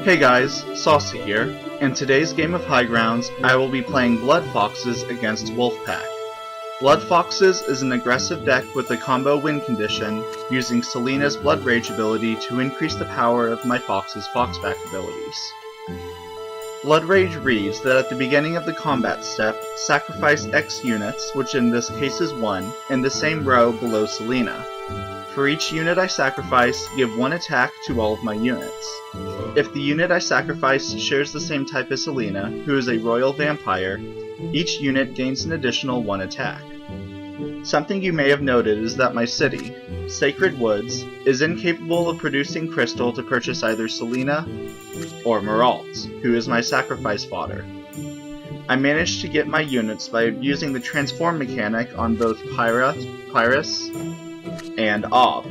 Hey guys, Saucy here. In today's game of Highgrounds, I will be playing Blood Foxes against Wolfpack. Blood Foxes is an aggressive deck with a combo win condition, using Selina's Blood Rage ability to increase the power of my Fox's Foxback abilities. Blood Rage reads that at the beginning of the combat step, sacrifice X units, which in this case is 1, in the same row below Selina. For each unit I sacrifice, give 1 attack to all of my units. If the unit I sacrifice shares the same type as Selina, who is a royal vampire, each unit gains an additional 1 attack. Something you may have noted is that my city, Sacred Woods, is incapable of producing crystal to purchase either Selina or Meralt, who is my sacrifice fodder. I managed to get my units by using the transform mechanic on both Pyrus and Ob.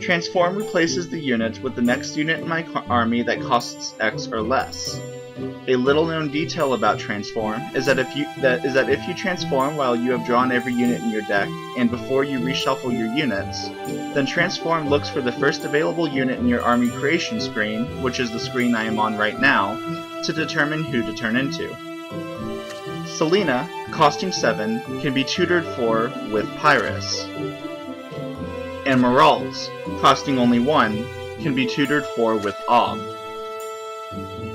Transform replaces the unit with the next unit in my army that costs X or less. A little known detail about Transform is that if you transform while you have drawn every unit in your deck, and before you reshuffle your units, then Transform looks for the first available unit in your army creation screen, which is the screen I am on right now, to determine who to turn into. Selina, costing 7, can be tutored for with Pyrus, and Meralt, costing only 1, can be tutored for with Ob.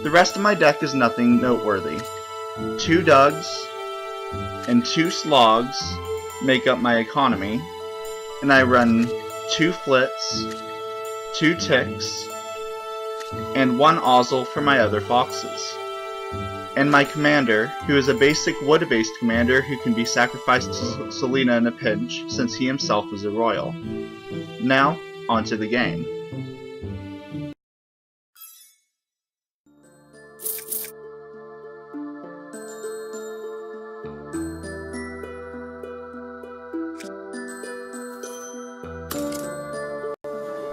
The rest of my deck is nothing noteworthy. 2 Dugs and 2 Slogs make up my economy, and I run 2 Flits, 2 Ticks, and 1 Ozzel for my other foxes. And my commander, who is a basic wood-based commander who can be sacrificed to Selina in a pinch, since he himself is a royal. Now, onto the game.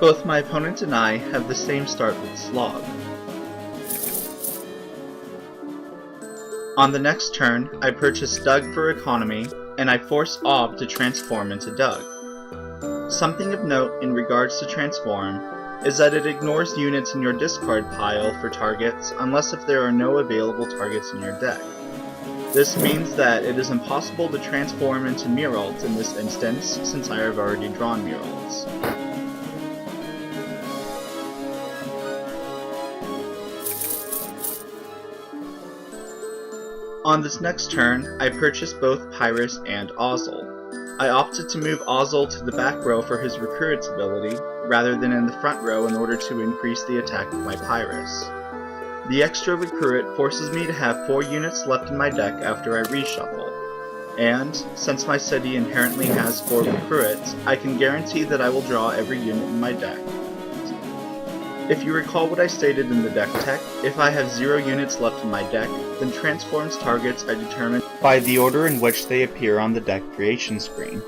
Both my opponent and I have the same start with Slog. On the next turn, I purchase Dug for economy, and I force Ob to transform into Dug. Something of note in regards to Transform is that it ignores units in your discard pile for targets unless if there are no available targets in your deck. This means that it is impossible to transform into Meralt in this instance, since I have already drawn Meralts. On this next turn, I purchased both Pyrus and Ozzel. I opted to move Ozzel to the back row for his Recruit's ability, rather than in the front row in order to increase the attack of my Pyrus. The extra Recruit forces me to have 4 units left in my deck after I reshuffle, and, since my city inherently has 4 Recruits, I can guarantee that I will draw every unit in my deck. If you recall what I stated in the deck tech, if I have 0 units left in my deck, then Transform's targets I determine by the order in which they appear on the deck creation screen.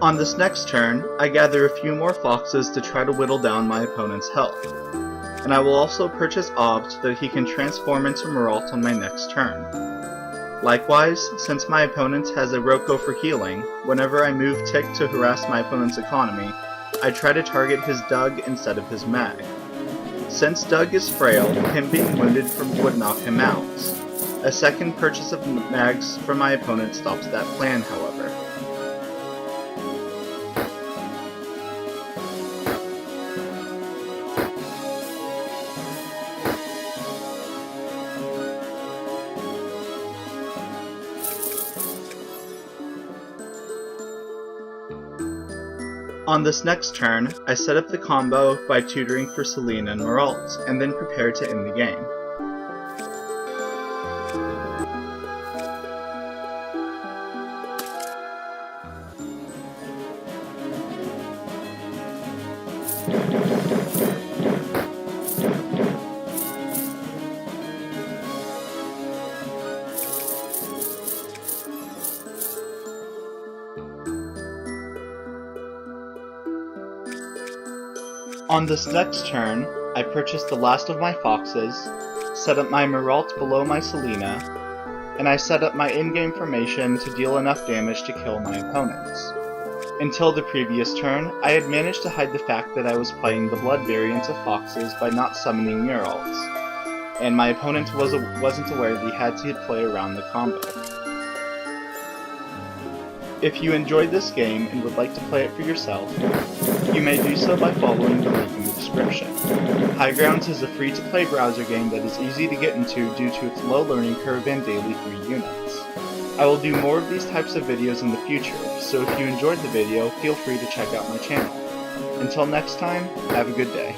On this next turn, I gather a few more foxes to try to whittle down my opponent's health, and I will also purchase Ob so that he can transform into Meralt on my next turn. Likewise, since my opponent has a Roko for healing, whenever I move Tick to harass my opponent's economy, I try to target his Dug instead of his Mag. Since Dug is frail, him being wounded would knock him out. A second purchase of Mags from my opponent stops that plan, however. On this next turn, I set up the combo by tutoring for Selina and Meralt, and then prepare to end the game. On this next turn, I purchased the last of my foxes, set up my Meralt below my Selina, and I set up my in-game formation to deal enough damage to kill my opponents. Until the previous turn, I had managed to hide the fact that I was playing the blood variant of foxes by not summoning murals, and my opponent wasn't aware that he had to play around the combo. If you enjoyed this game and would like to play it for yourself, you may do so by following the link in the description. Highgrounds is a free-to-play browser game that is easy to get into due to its low learning curve and daily free units. I will do more of these types of videos in the future, so if you enjoyed the video, feel free to check out my channel. Until next time, have a good day.